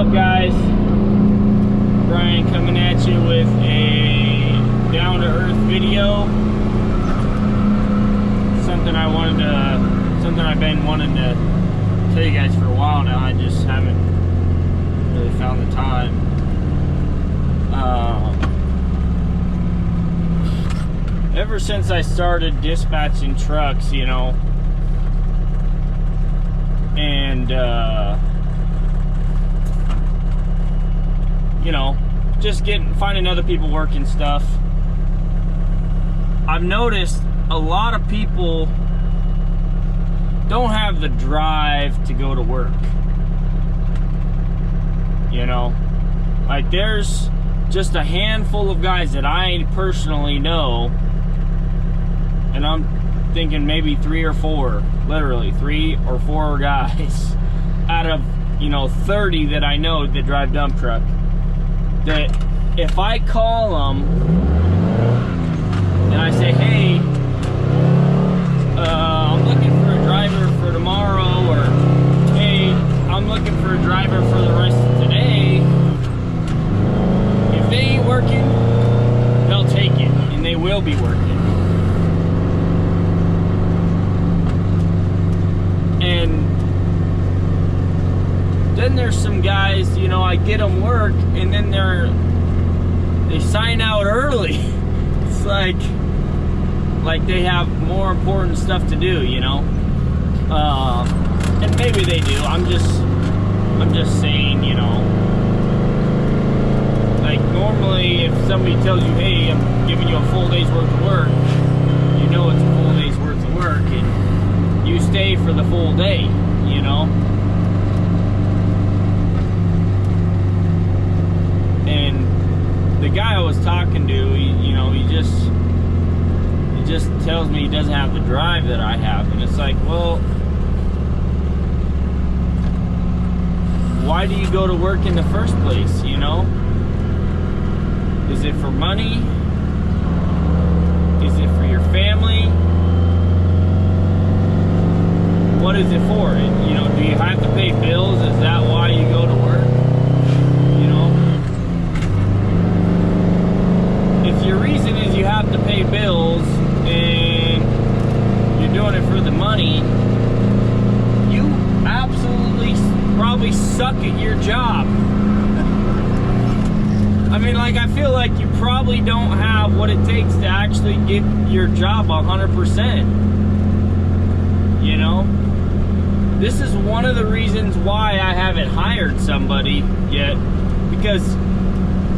up, guys? Brian coming at you with a down-to-earth video. Something I've been wanting to tell you guys for a while now. I just haven't really found the time. Ever since I started dispatching trucks, you know, and you know, just finding other people working stuff, I've noticed a lot of people don't have the drive to go to work. You know, like there's just a handful of guys that I personally know, and I'm thinking maybe 3 or 4, literally 3 or 4 guys out of, you know, 30 that I know that drive dump truck, that if I call them and I say, hey, I'm looking for a driver for tomorrow, or hey, I'm looking for a driver for the rest of today, if they ain't working, they'll take it, and they will be working. And then there's some guys, you know, I get them work, and then they sign out early. It's like they have more important stuff to do, you know. And maybe they do. I'm just saying, you know. Like normally, if somebody tells you, hey, I'm giving you a full day's worth of work, you know it's a full day's worth of work, and you stay for the full day, you know. And the guy I was talking to, he just tells me he doesn't have the drive that I have, and it's like, well, why do you go to work in the first place, you know? Is it for money? Is it for your family? What is it for? You know, do you have to pay bills? Is that why you go to work? You know? If your reason is you have to pay bills and you're doing it for the money, you absolutely probably suck at your job. I mean, like, I feel like you probably don't have what it takes to actually give your job 100%. You know? This is one of the reasons why I haven't hired somebody yet, because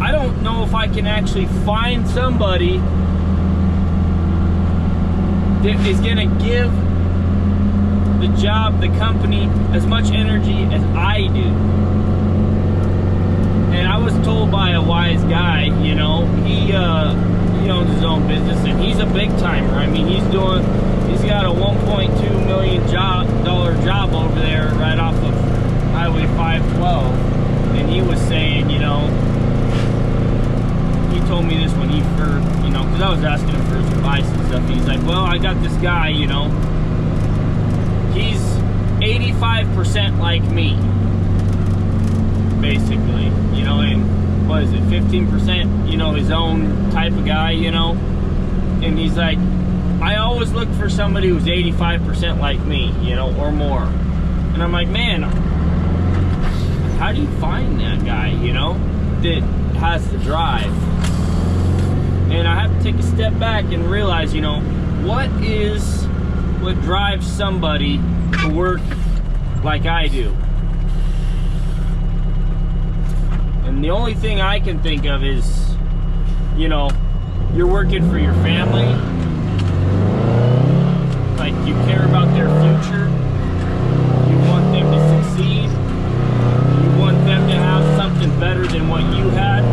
I don't know if I can actually find somebody that is going to give the job, the company, as much energy as I do. And I was told by a wise guy, you know, he owns his own business, and he's a big timer. I mean, he's got a $1.2 million job over there right off of Highway 512. And he was saying, you know, he told me this when he first, you know, because I was asking him for his advice and stuff. He's like, well, I got this guy, you know, he's 85% like me, basically, you know, and what is it, 15%, you know, his own type of guy, you know. And he's like, I always look for somebody who's 85% like me, you know, or more. And I'm like, man, how do you find that guy, you know, that has the drive? And I have to take a step back and realize, you know, what drives somebody to work like I do? And the only thing I can think of is, you know, you're working for your family. Like, you care about their future. You want them to succeed. You want them to have something better than what you had.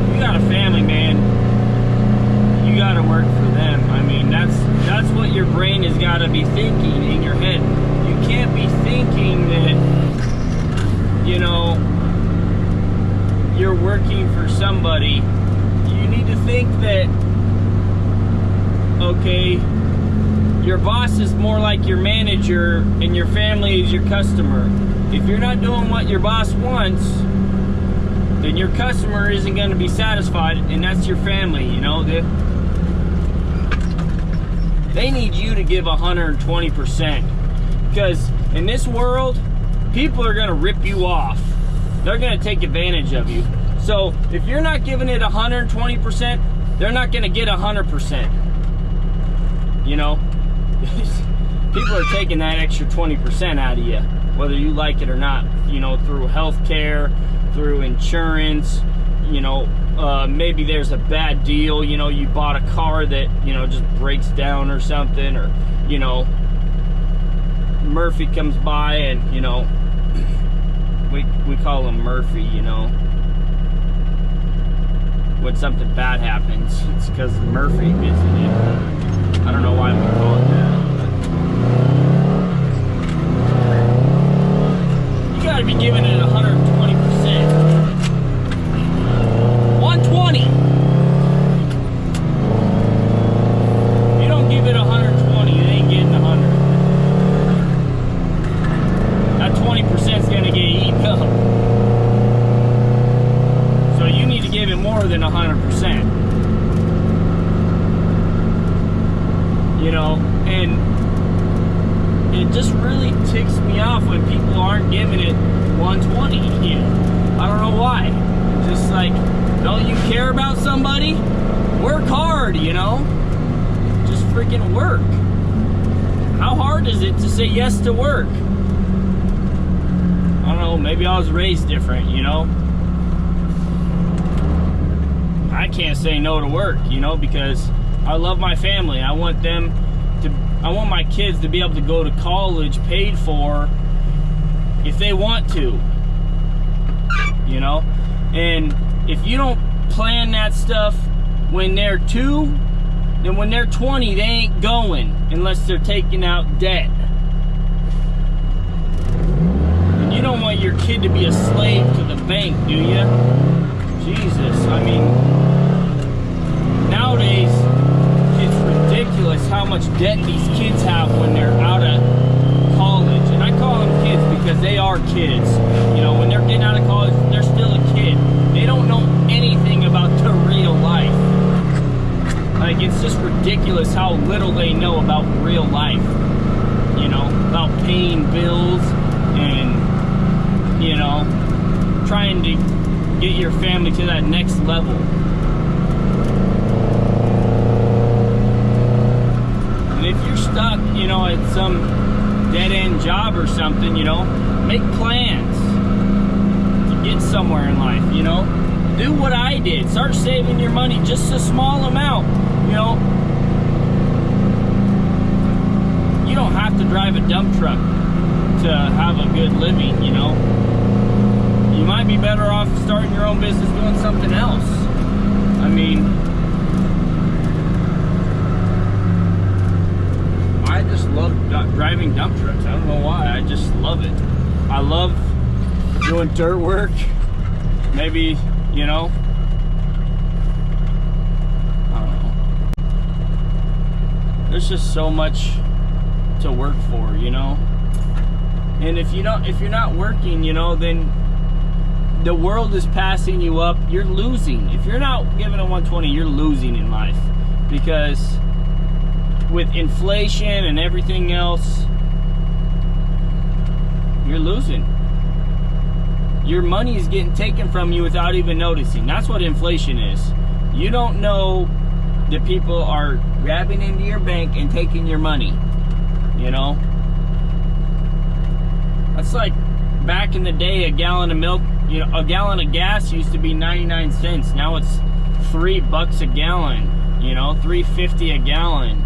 You got a family, man. You got to work for them. I mean, that's what your brain has got to be thinking in your head. You can't be thinking that, you know, you're working for somebody you need to think that, okay, your boss is more like your manager and your family is your customer. If you're not doing what your boss wants, then your customer isn't going to be satisfied, and that's your family, you know. They need you to give 120%, because in this world, people are going to rip you off. They're going to take advantage of you. So if you're not giving it 120%, they're not going to get 100%. You know, people are taking that extra 20% out of you, whether you like it or not, you know, through health care, through insurance, you know, maybe there's a bad deal, you know, you bought a car that, you know, just breaks down or something, or, you know, Murphy comes by and, you know, we call him Murphy, you know, when something bad happens, it's because Murphy visited. I don't know why we call it that. You gotta be giving it 120%. 120. If you don't give it 120, it ain't getting 100. That 20% is gonna get eaten up. So you need to give it more than 100%. You know, and it just really ticks me off when people aren't giving it 120. You know, I don't know why. Just like, don't you care about somebody? Work hard, you know? Just freaking work. How hard is it to say yes to work? I don't know, maybe I was raised different, you know? I can't say no to work, you know, because I love my family. I want my kids to be able to go to college paid for if they want to, you know? And if you don't plan that stuff when they're 2, then when they're 20, they ain't going unless they're taking out debt. And you don't want your kid to be a slave to the bank, do you? Jesus, I mean, nowadays, it's ridiculous how much debt these kids have when they're out of college. And I call them kids because they are kids. You know, when they're getting out of college, they're still a kid. They don't know anything about the real life. Like, it's just ridiculous how little they know about real life. You know, about paying bills and, you know, trying to get your family to that next level. And if you're stuck, you know, at some dead-end job or something, you know, make plans to get somewhere in life, you know. Do what I did. Start saving your money, just a small amount, you know. You don't have to drive a dump truck to have a good living, you know. You might be better off starting your own business doing something else. I mean, I just love driving dump trucks. I don't know why. I just love it. I love doing dirt work. Maybe, you know, I don't know. There's just so much to work for, you know. And if you're not working, you know, then the world is passing you up. You're losing. If you're not giving a 120, you're losing in life, because with inflation and everything else, you're losing. Your money is getting taken from you without even noticing. That's what inflation is. You don't know that people are grabbing into your bank and taking your money, you know. That's like back in the day, a gallon of milk, you know, a gallon of gas used to be 99 cents. Now it's $3 a gallon, you know, $3.50 a gallon.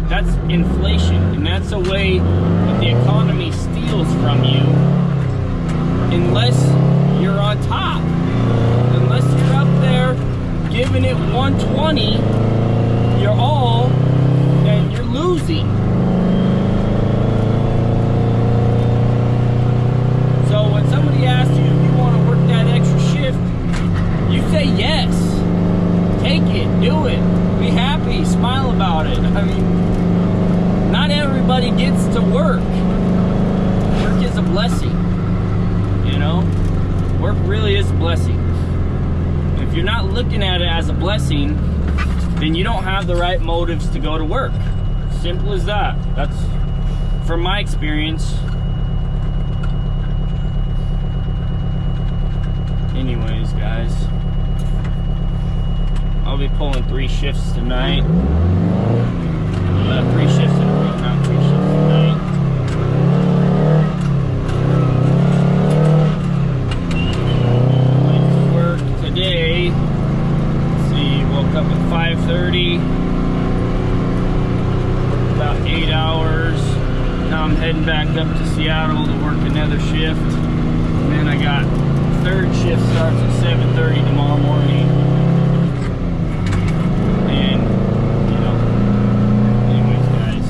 That's inflation, and that's a way that the economy steals from you, unless you're on top. Unless you're up there giving it 120, you're all, and you're losing. So when somebody asks you if you want to work that extra shift, Work really is a blessing. If you're not looking at it as a blessing, then you don't have the right motives to go to work. Simple as that. That's from my experience. Anyways, guys, I'll be pulling 3 shifts tonight. 3 shifts in a row, not 3 shifts tonight. Went to work today. Let's see, woke up at 5:30. Worked about 8 hours. Now I'm heading back up to Seattle to work another shift. And then I got 3rd shift starts at 7:30 tomorrow morning. And, you know, anyways, guys,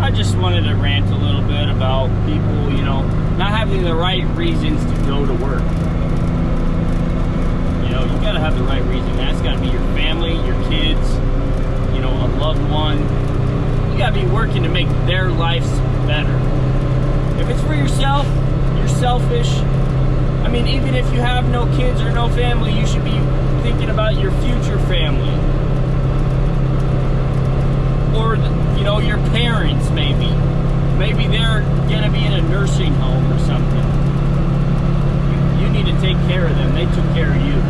I just wanted to rant a little bit about people, you know, not having the right reasons to go to work. You know, you gotta have the right reason. That's gotta be your family, your kids, you know, a loved one. You gotta be working to make their lives better. If it's for yourself, you're selfish. I mean, even if you have no kids or no family, you should be thinking about your future family. Or, you know, your parents, maybe. Maybe they're gonna be in a nursing home or something. You need to take care of them. They took care of you.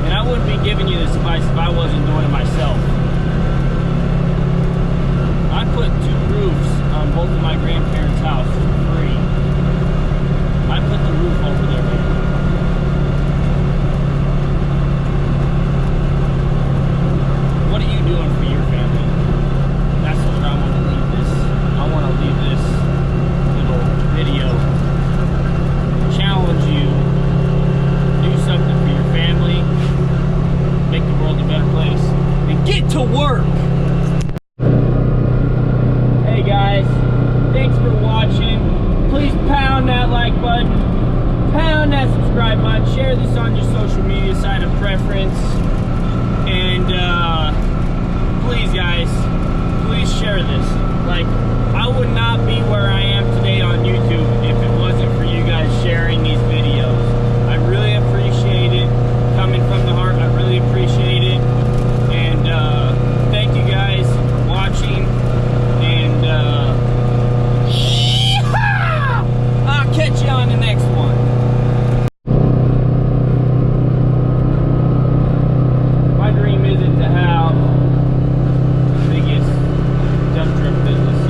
And I wouldn't be giving you this advice if I wasn't doing it myself. I put 2 roofs on both of my grandparents' house for free. I put the roof over their head. What are you doing for your family? That's what I want to leave this. I want to leave this little video. Challenge you. Do something for your family. Make the world a better place. And get to work! Guys, thanks for watching. Please pound that like button, pound that subscribe button, share this on your social media site of preference, and please guys, please share this. Like, I would not be where I am today on YouTube if it wasn't for you guys sharing these videos. I really appreciate it. Coming from the heart, I really appreciate it. And thank you guys for watching. I'll catch you on the next one. My dream isn't to have the biggest dump truck business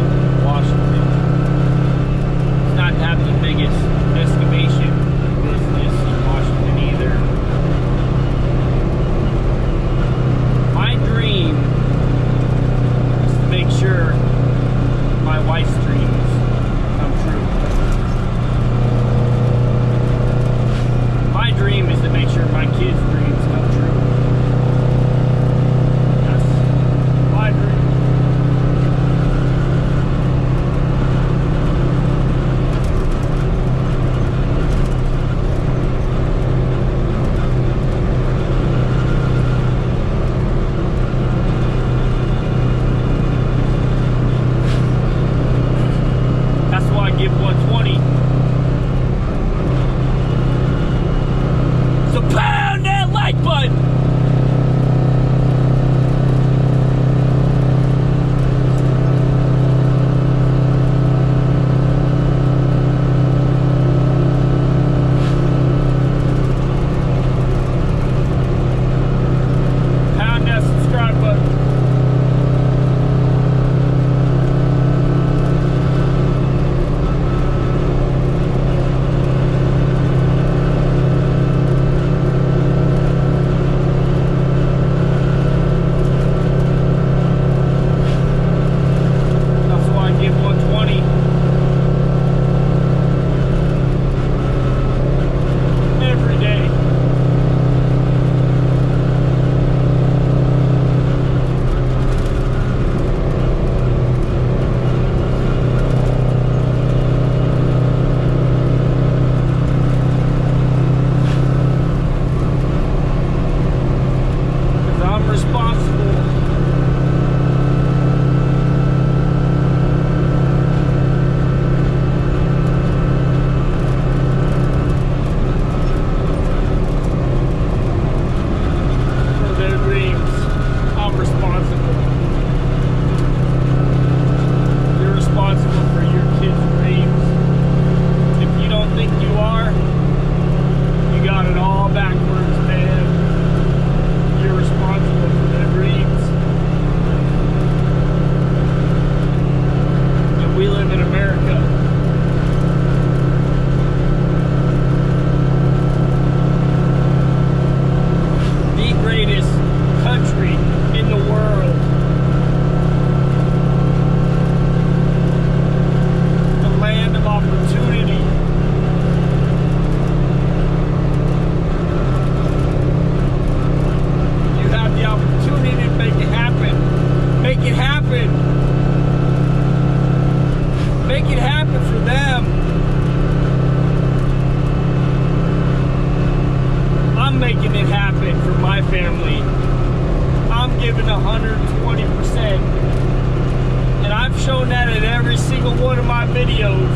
single one of my videos,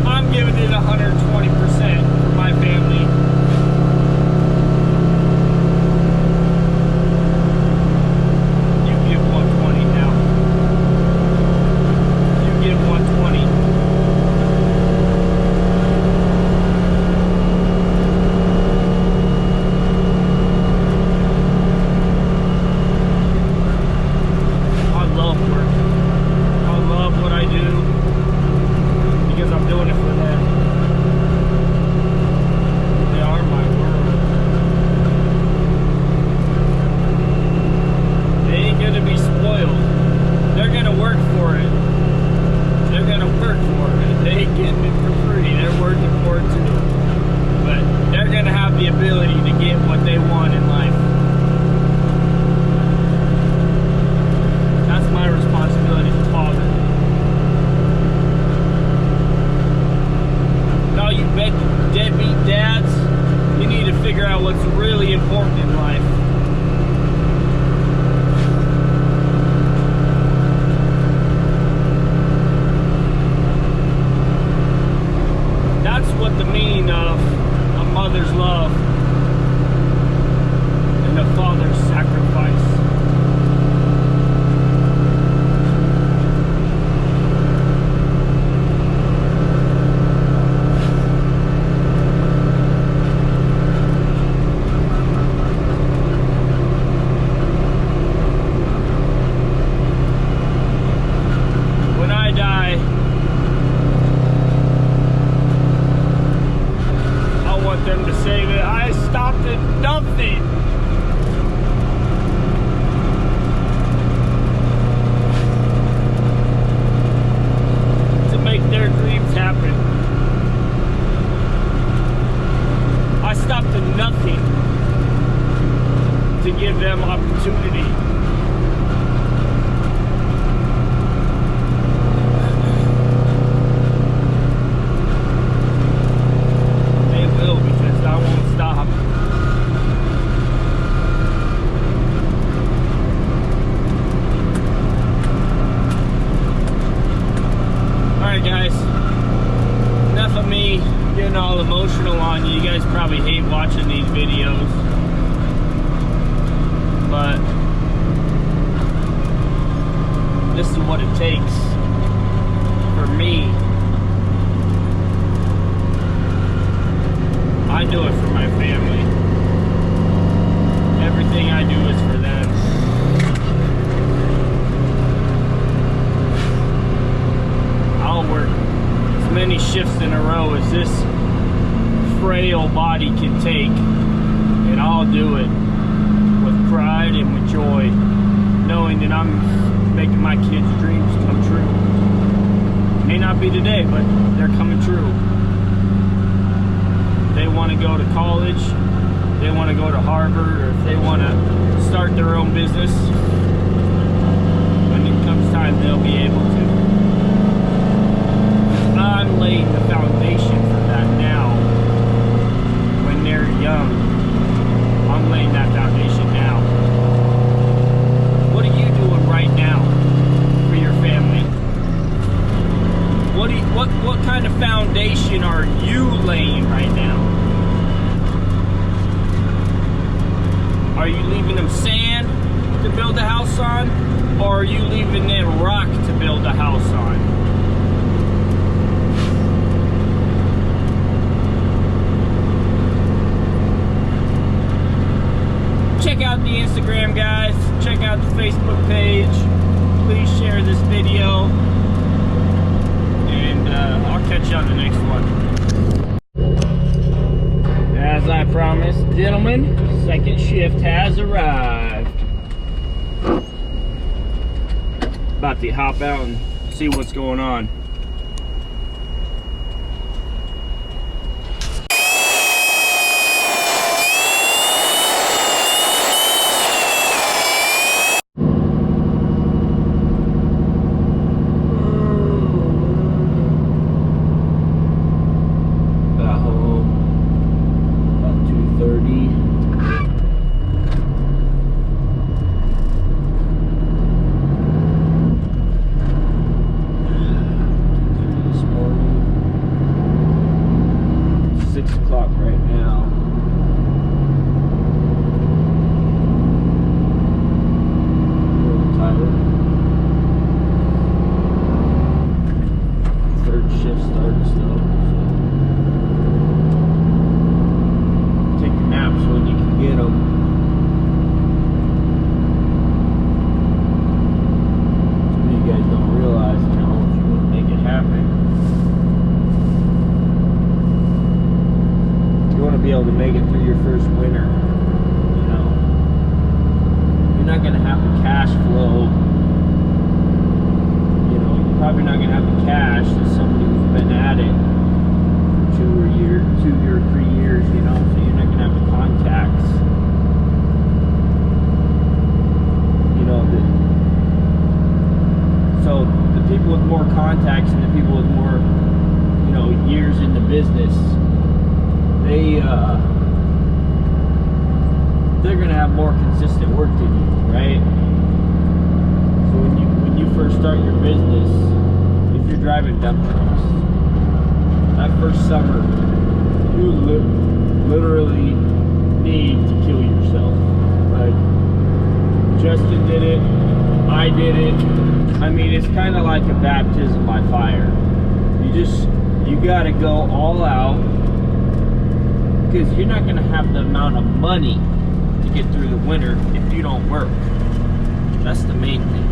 I'm giving it 120% for my family. You give 120 now. You give 120. What's really important in life. That's what the meaning of a mother's love and a father's sacrifice. Give them opportunity. They will, because I won't stop. Alright guys, enough of me getting all emotional on you. You guys probably hate watching these videos. But this is what it takes for me. I do it for my family. Everything I do is for them. I'll work as many shifts in a row as this frail body can take, and I'll do it with pride and with joy, knowing that I'm making my kids' dreams come true. May not be today, but they're coming true. They want to go to college, they want to go to Harvard, or if they want to start their own business, when it comes time, they'll be able to. I'm laying the foundation for that now. When they're young, I'm laying that foundation now. What are you doing right now for your family? What kind of foundation are you laying right now? Are you leaving them sand to build a house on, or are you leaving them rock to build a house on? Check out the Instagram, guys. Check out the Facebook page. Please share this video. And I'll catch you on the next one. As I promised, gentlemen, second shift has arrived. About to hop out and see what's going on. not going to have the cash as somebody who's been at it for 2 or 3 years, you know, so you're not going to have the contacts, you know, so the people with more contacts and the people with more, you know, years in the business, they're going to have more consistent work than you, right? So when you first start your business, if you're driving dump trucks, that first summer, you literally need to kill yourself. Like, Justin did it, I did it. I mean, it's kind of like a baptism by fire. You got to go all out, because you're not going to have the amount of money to get through the winter if you don't work. That's the main thing.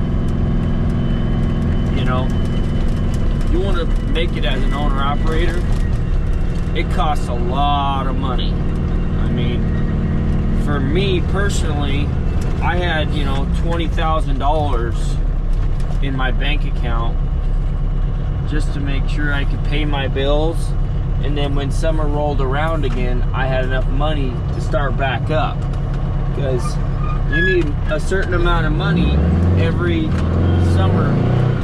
You know, you want to make it as an owner-operator, it costs a lot of money. I mean, for me personally, I had, you know, $20,000 in my bank account just to make sure I could pay my bills, and then when summer rolled around again, I had enough money to start back up, because you need a certain amount of money every summer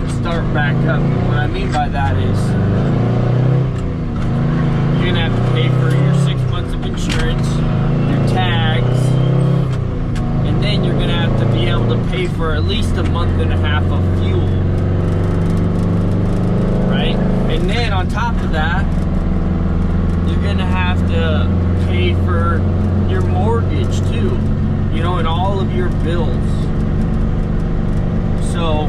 to start back up. What I mean by that is you're gonna have to pay for your 6 months of insurance, your tags, and then you're gonna have to be able to pay for at least a month and a half of fuel, right? And then on top of that, you're gonna have to pay for your mortgage too, you know, and all of your bills. So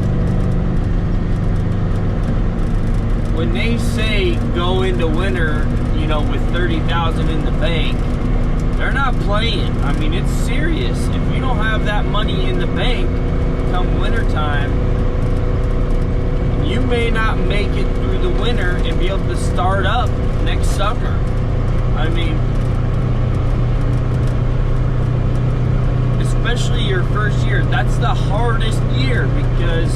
when they say go into winter, you know, with $30,000 in the bank, they're not playing. I mean, it's serious. If you don't have that money in the bank come wintertime, you may not make it through the winter and be able to start up next summer. I mean, especially your first year, that's the hardest year, because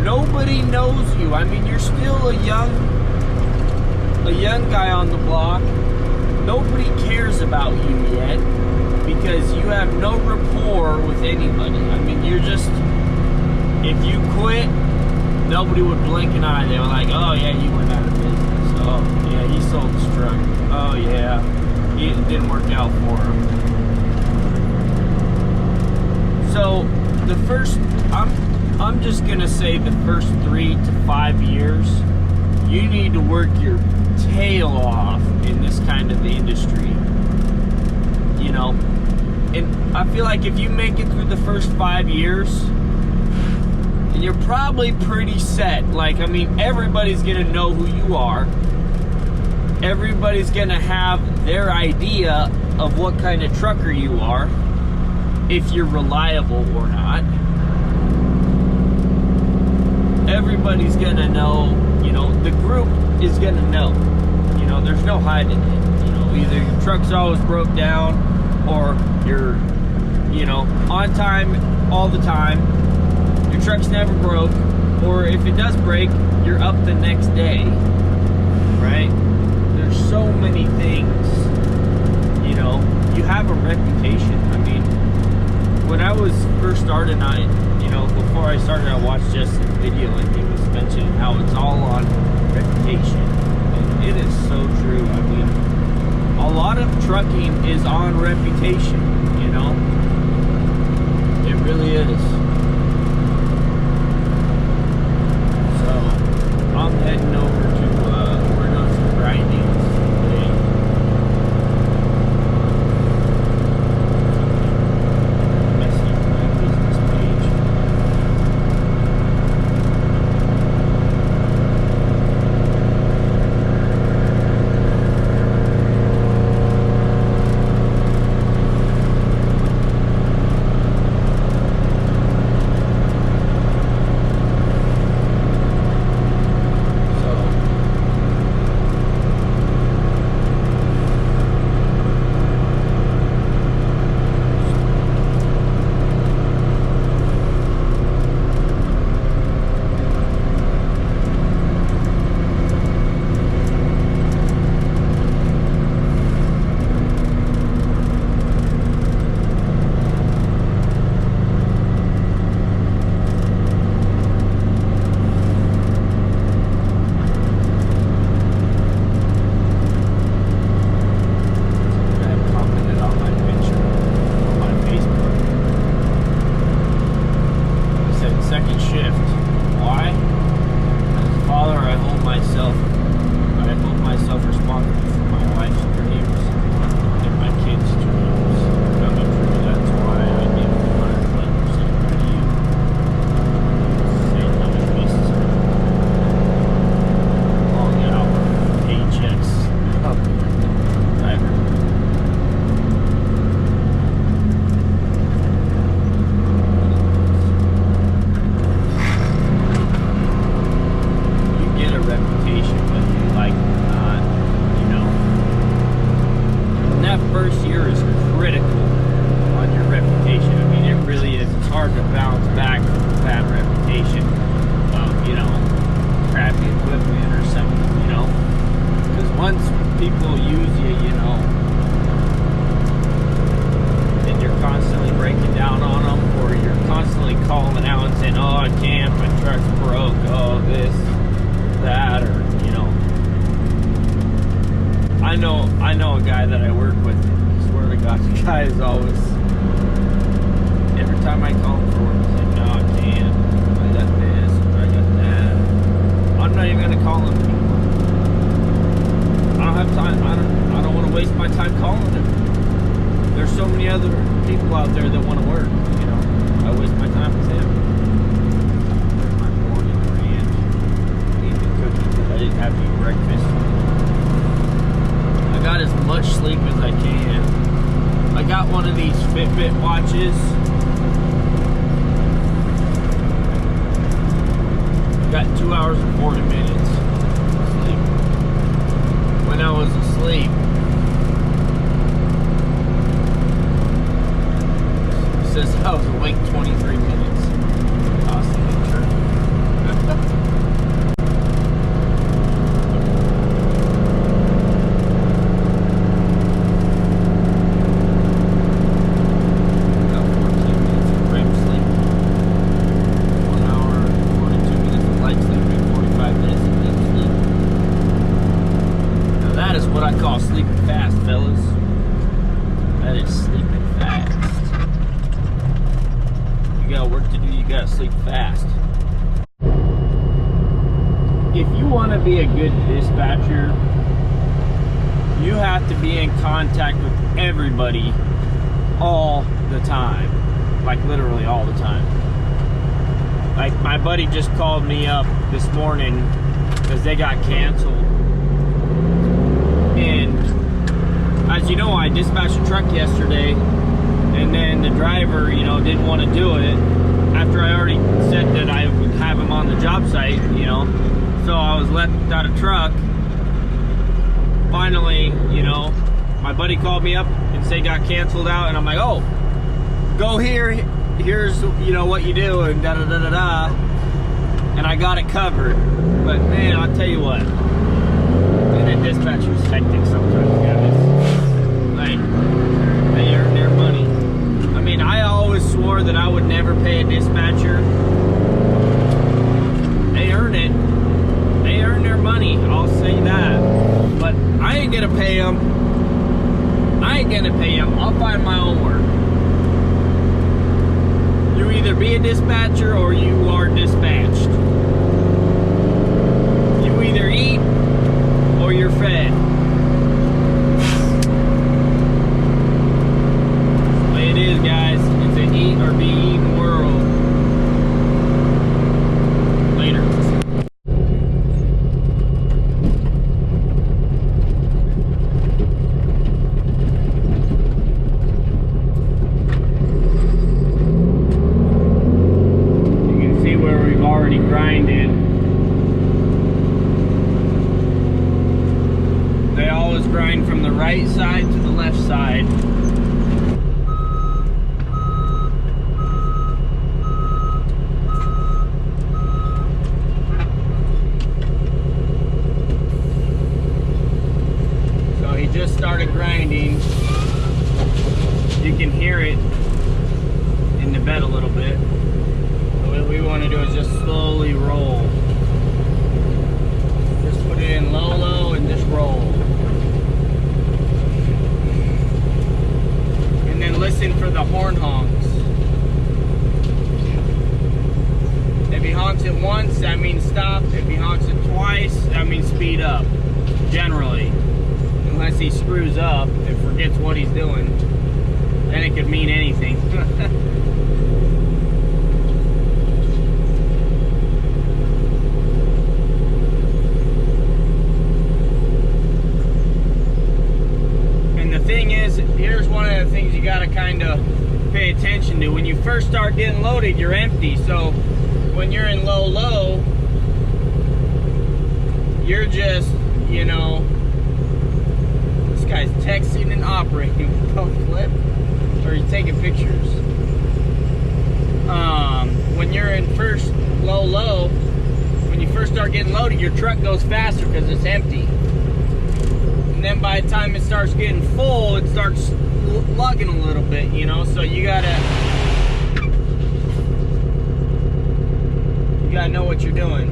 nobody knows you. I mean, you're still a young guy on the block. Nobody cares about you yet, because you have no rapport with anybody. I mean, you're just, if you quit, nobody would blink an eye. They were like, oh yeah, he went out of business. Oh yeah, he sold his truck. Oh yeah, it didn't work out for him. So the first, I'm just gonna say the first 3 to 5 years, you need to work your tail off in this kind of industry, you know. And I feel like if you make it through the first 5 years, and you're probably pretty set. Like, I mean, everybody's gonna know who you are. Everybody's gonna have their idea of what kind of trucker you are, if you're reliable or not. Everybody's gonna know, you know, the group is gonna know. You know, there's no hiding it. You know, either your truck's always broke down, or you're, you know, on time all the time. Your truck's never broke, or if it does break, you're up the next day, right? There's so many things, you know. You have a reputation. I mean, when I was first starting, you know, before I started, I watched Justin's video, and he was mentioning how it's all on reputation, and it is so true. I mean, a lot of trucking is on reputation, you know. It really is. I'm heading over to, we're doing some grinding today. Messing with my business page. this, that, or, you know. I know a guy that I work with. I swear to God, the guy is always, every time I call him for work, he's like, no, I can't. I got this, or I got that. I'm not even gonna call him anymore. I don't have time. I don't want to waste my time calling him. There's so many other people out there that want to work. You know, I waste my time with him. There's my morning ranch. Eating cookies because I didn't have to eat breakfast. I got as much sleep as I can. I got one of these Fitbit watches. Got 2 hours and 40 minutes sleep. When I was asleep, it says I was awake 23 minutes. Awesome. Sleeping fast, fellas. That is sleeping fast. You got work to do, you gotta sleep fast. If you want to be a good dispatcher, you have to be in contact with everybody all the time. Like literally all the time. Like my buddy just called me up this morning because they got canceled. And as you know, I dispatched a truck yesterday, and then the driver, you know, didn't want to do it after I already said that I would have him on the job site, you know. So I was left without a truck. Finally, you know, my buddy called me up and said got canceled out, and I'm like, oh, go here, here's, you know, what you do, and da da da da da. And I got it covered. But man, I'll tell you what. And the dispatcher's hectic sometimes, guys. Like, they earn their money. I mean, I always swore that I would never pay a dispatcher. They earn it. They earn their money, I'll say that. But I ain't gonna pay them. I ain't gonna pay them. I'll find my own work. You either be a dispatcher or you are dispatched. You either eat or you're fed. That's the way it is, guys. It's an eat or be eaten world. Later. You can see where we've already grinded. Grind from the right side to the left side. So he just started grinding. You can hear it in the bed a little bit. So what we want to do is just slowly roll. Just put it in low, low, and just roll. And then listen for the horn honks. If he honks it once, that means stop. If he honks it twice, that means speed up. Generally. Unless he screws up and forgets what he's doing. Then it could mean anything. Thing is, here's one of the things you got to kind of pay attention to. When you first start getting loaded, you're empty. So when you're in low, low, you're just, you know, this guy's texting and operating. Don't flip, or he's taking pictures. When you're in first low, low, when you first start getting loaded, your truck goes faster because it's empty. And then by the time it starts getting full, it starts lugging a little bit, you know. So you gotta know what you're doing.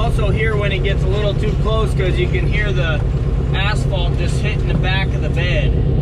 also hear when it gets a little too close because you can hear the asphalt just hitting the back of the bed.